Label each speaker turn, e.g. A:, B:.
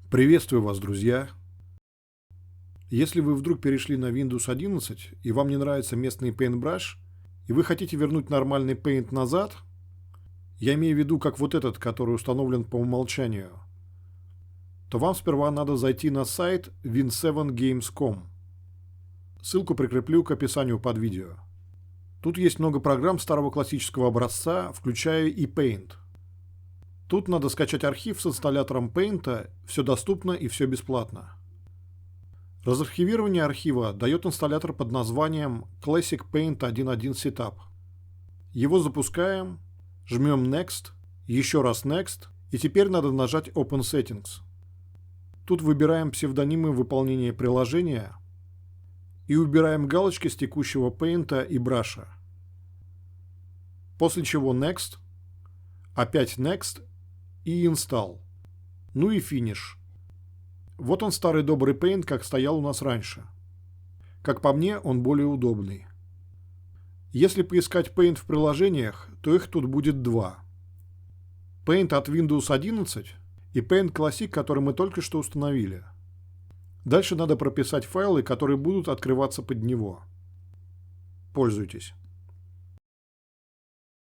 A: Приветствую вас, друзья! Если вы вдруг перешли на Windows 11 и вам не нравится местный Paintbrush, и вы хотите вернуть нормальный Paint назад, я имею в виду как вот этот, который установлен по умолчанию, то вам сперва надо зайти на сайт win7games.com. Ссылку прикреплю к описанию под видео. Тут есть много программ старого классического образца, включая и Paint. Тут надо скачать архив с инсталлятором Paint, все доступно и все бесплатно. Разархивирование архива дает инсталлятор под названием Classic Paint 1.1 Setup. Его запускаем, жмем Next, еще раз Next, и теперь надо нажать Open Settings. Тут выбираем псевдонимы выполнения приложения и убираем галочки с текущего Paint и браша. После чего Next, опять Next и Install. Ну и Finish. Вот он, старый добрый Paint, как стоял у нас раньше. Как по мне, он более удобный. Если поискать Paint в приложениях, то их тут будет два. Paint от Windows 11 и Paint Classic, который мы только что установили. Дальше надо прописать файлы, которые будут открываться под него. Пользуйтесь.